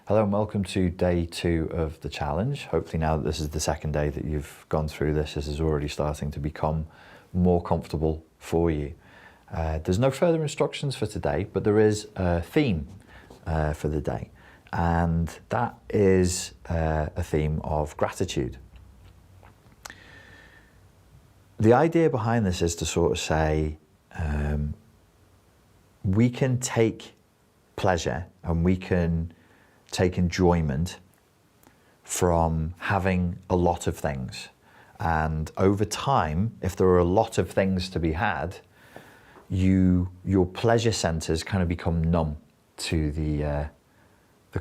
Hello and welcome to day 2 of the challenge. Hopefully now that this is the second day that you've gone through this is already starting to become more comfortable for you. There's no further instructions for today, but there is a theme for the day. And that is a theme of gratitude. The idea behind this is to sort of say, we can take pleasure and we can take enjoyment from having a lot of things. And over time, if there are a lot of things to be had, your pleasure centers kind of become numb to the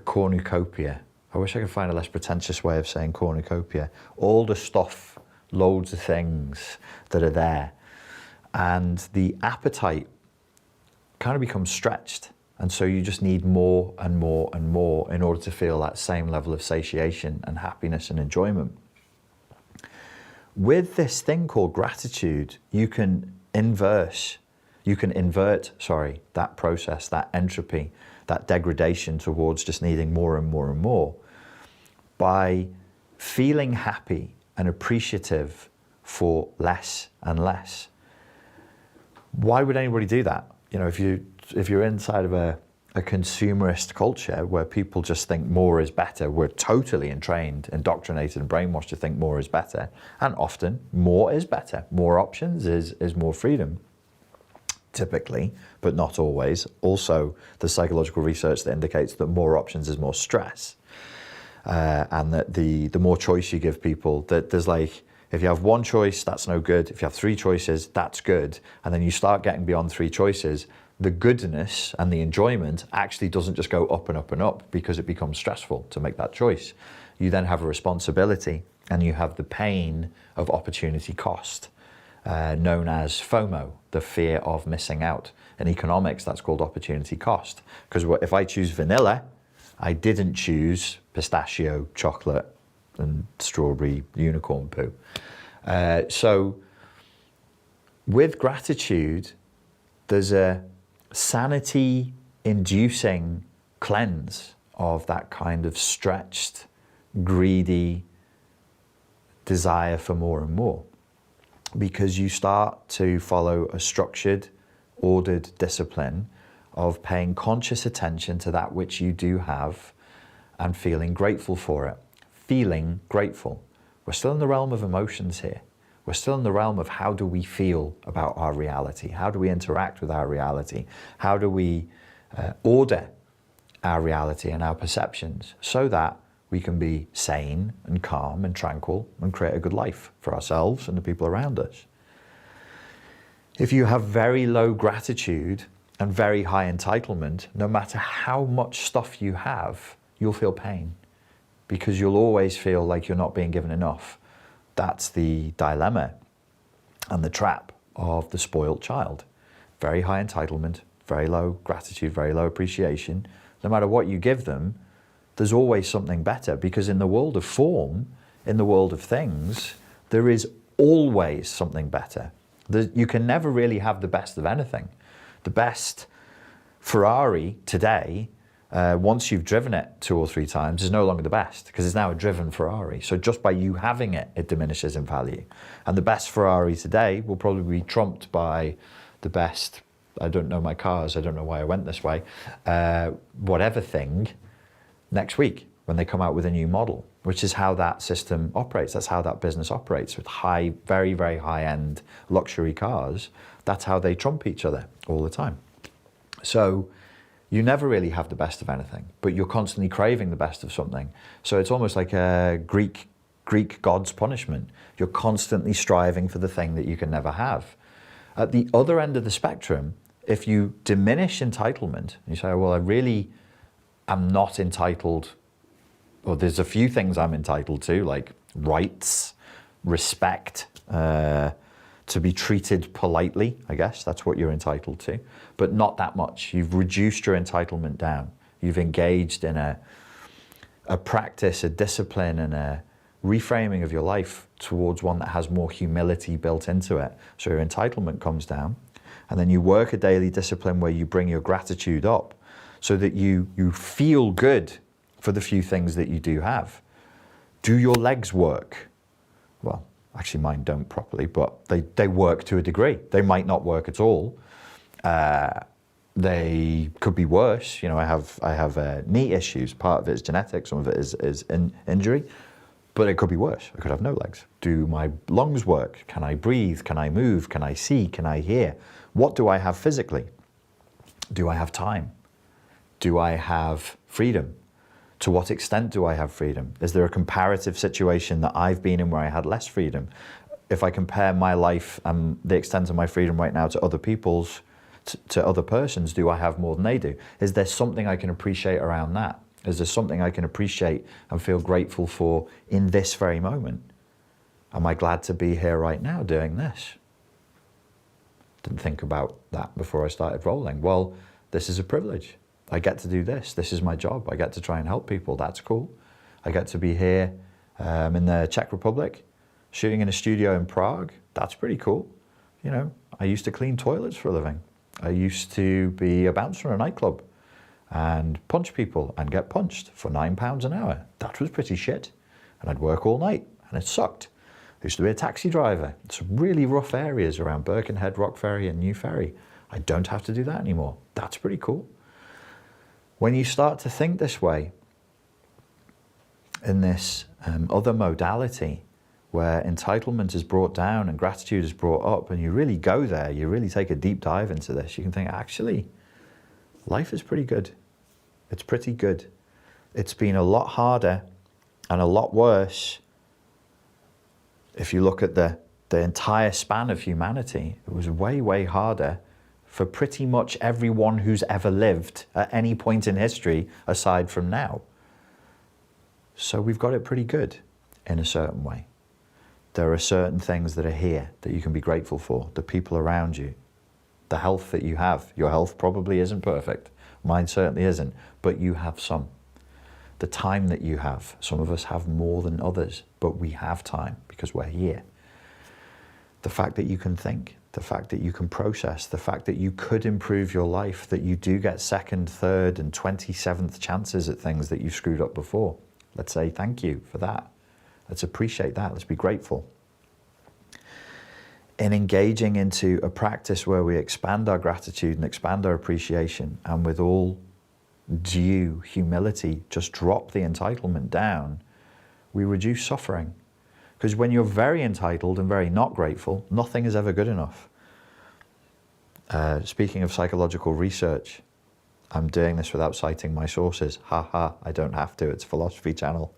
cornucopia. I wish I could find a less pretentious way of saying cornucopia. All the stuff, loads of things that are there. And the appetite kind of becomes stretched. And so you just need more and more and more in order to feel that same level of satiation and happiness and enjoyment. With this thing called gratitude, you can invert that process, that entropy, that degradation towards just needing more and more and more by feeling happy and appreciative for less and less. Why would anybody do that? You know, if you're inside of a consumerist culture where people just think more is better, we're totally entrained, indoctrinated and brainwashed to think more is better. And often more is better. More options is more freedom, typically, but not always. Also, there's psychological research that indicates that more options is more stress. And that the more choice you give people, that there's like, if you have one choice, that's no good. If you have 3 choices, that's good. And then you start getting beyond 3 choices, the goodness and the enjoyment actually doesn't just go up and up and up because it becomes stressful to make that choice. You then have a responsibility and you have the pain of opportunity cost, known as FOMO, the fear of missing out. In economics, that's called opportunity cost. Because if I choose vanilla, I didn't choose pistachio, chocolate, and strawberry unicorn poo. So with gratitude, there's a sanity-inducing cleanse of that kind of stretched, greedy desire for more and more. Because you start to follow a structured, ordered discipline of paying conscious attention to that which you do have and feeling grateful for it. Feeling grateful. We're still in the realm of emotions here. We're still in the realm of how do we feel about our reality? How do we interact with our reality? How do we order our reality and our perceptions so that we can be sane and calm and tranquil and create a good life for ourselves and the people around us? If you have very low gratitude and very high entitlement, no matter how much stuff you have, you'll feel pain, because you'll always feel like you're not being given enough. That's the dilemma and the trap of the spoiled child. Very high entitlement, very low gratitude, very low appreciation. No matter what you give them, there's always something better, because in the world of form, in the world of things, there is always something better. You can never really have the best of anything. The best Ferrari today, once you've driven it 2 or 3 times, is no longer the best, because it's now a driven Ferrari. So just by you having it, it diminishes in value. And the best Ferrari today will probably be trumped by the best, I don't know my cars, I don't know why I went this way, whatever thing next week when they come out with a new model, which is how that system operates. That's how that business operates with high, very, very high-end luxury cars. That's how they trump each other all the time. So you never really have the best of anything, but you're constantly craving the best of something. So it's almost like a Greek god's punishment. You're constantly striving for the thing that you can never have. At the other end of the spectrum, if you diminish entitlement, you say, well, I really am not entitled, or there's a few things I'm entitled to, like rights, respect, to be treated politely, I guess, that's what you're entitled to, but not that much. You've reduced your entitlement down. You've engaged in a practice, a discipline, and a reframing of your life towards one that has more humility built into it. So your entitlement comes down, and then you work a daily discipline where you bring your gratitude up so that you feel good for the few things that you do have. Do your legs work? Well, actually mine don't properly, but they work to a degree. They might not work at all. They could be worse. You know, I have knee issues. Part of it is genetic, some of it is injury, but it could be worse. I could have no legs. Do my lungs work? Can I breathe? Can I move? Can I see? Can I hear? What do I have physically? Do I have time? Do I have freedom? To what extent do I have freedom? Is there a comparative situation that I've been in where I had less freedom? If I compare my life and the extent of my freedom right now to other people's, to other persons, do I have more than they do? Is there something I can appreciate around that? Is there something I can appreciate and feel grateful for in this very moment? Am I glad to be here right now doing this? Didn't think about that before I started rolling. Well, this is a privilege. I get to do this. This is my job. I get to try and help people. That's cool. I get to be here in the Czech Republic, shooting in a studio in Prague. That's pretty cool. You know, I used to clean toilets for a living. I used to be a bouncer in a nightclub and punch people and get punched for £9 an hour. That was pretty shit. And I'd work all night and it sucked. I used to be a taxi driver. Some really rough areas around Birkenhead, Rock Ferry and New Ferry. I don't have to do that anymore. That's pretty cool. When you start to think this way, in this other modality, where entitlement is brought down and gratitude is brought up, and you really go there, you really take a deep dive into this, you can think, actually, life is pretty good. It's pretty good. It's been a lot harder and a lot worse. If you look at the entire span of humanity, it was way, way harder for pretty much everyone who's ever lived at any point in history aside from now. So we've got it pretty good in a certain way. There are certain things that are here that you can be grateful for, the people around you, the health that you have. Your health probably isn't perfect. Mine certainly isn't, but you have some. The time that you have. Some of us have more than others, but we have time because we're here. The fact that you can think, the fact that you can process, the fact that you could improve your life, that you do get second, third, and 27th chances at things that you've screwed up before. Let's say thank you for that. Let's appreciate that. Let's be grateful. In engaging into a practice where we expand our gratitude and expand our appreciation, and with all due humility, just drop the entitlement down, we reduce suffering. Because when you're very entitled and very not grateful, nothing is ever good enough. Speaking of psychological research, I'm doing this without citing my sources. I don't have to, it's Philosophy Channel.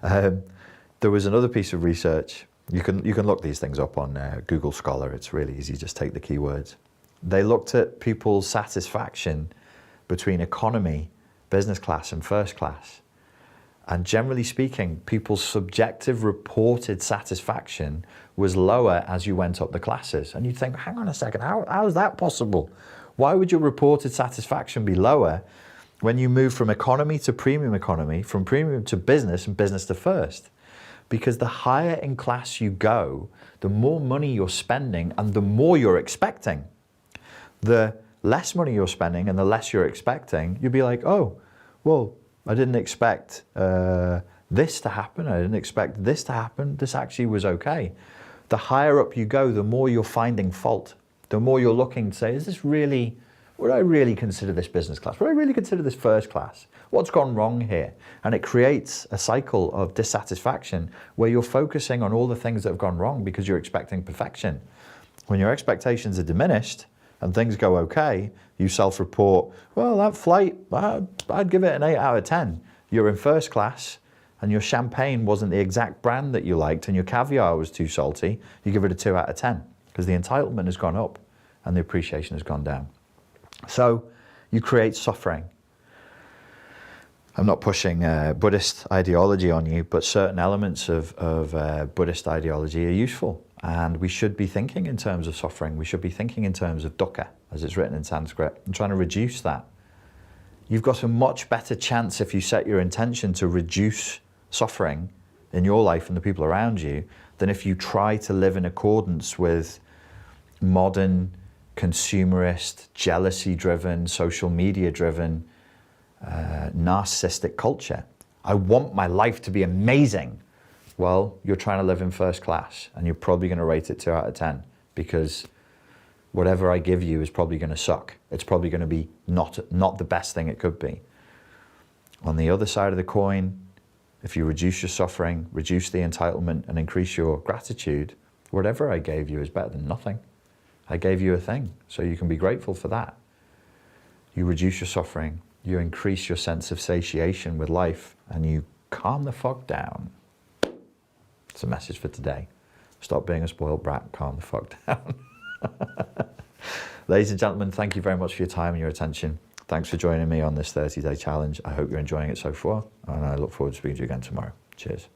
There was another piece of research. You can look these things up on Google Scholar. It's really easy, just take the keywords. They looked at people's satisfaction between economy, business class and first class. And generally speaking, people's subjective reported satisfaction was lower as you went up the classes. And you'd think, hang on a second, how is that possible? Why would your reported satisfaction be lower when you move from economy to premium economy, from premium to business and business to first? Because the higher in class you go, the more money you're spending and the more you're expecting. The less money you're spending and the less you're expecting, you'll be like, oh, well, I didn't expect this to happen. I didn't expect this to happen. This actually was okay. The higher up you go, the more you're finding fault. The more you're looking to say, is this really, would I really consider this business class? Would I really consider this first class? What's gone wrong here? And it creates a cycle of dissatisfaction where you're focusing on all the things that have gone wrong because you're expecting perfection. When your expectations are diminished and things go okay, you self-report, well, that flight, I'd give it an 8 out of 10. You're in first class and your champagne wasn't the exact brand that you liked and your caviar was too salty, you give it a 2 out of 10 because the entitlement has gone up and the appreciation has gone down. So you create suffering. I'm not pushing Buddhist ideology on you, but certain elements of Buddhist ideology are useful. And we should be thinking in terms of suffering. We should be thinking in terms of dukkha, as it's written in Sanskrit, and trying to reduce that. You've got a much better chance if you set your intention to reduce suffering in your life and the people around you than if you try to live in accordance with modern, consumerist, jealousy-driven, social media-driven narcissistic culture. I want my life to be amazing. Well, you're trying to live in first class, and you're probably going to rate it 2 out of 10, because whatever I give you is probably going to suck. It's probably going to be not the best thing it could be. On the other side of the coin, if you reduce your suffering, reduce the entitlement, and increase your gratitude, whatever I gave you is better than nothing. I gave you a thing, so you can be grateful for that. You reduce your suffering, you increase your sense of satiation with life, and you calm the fuck down. It's a message for today. Stop being a spoiled brat, calm the fuck down. Ladies and gentlemen, thank you very much for your time and your attention. Thanks for joining me on this 30-day challenge. I hope you're enjoying it so far, and I look forward to speaking to you again tomorrow. Cheers.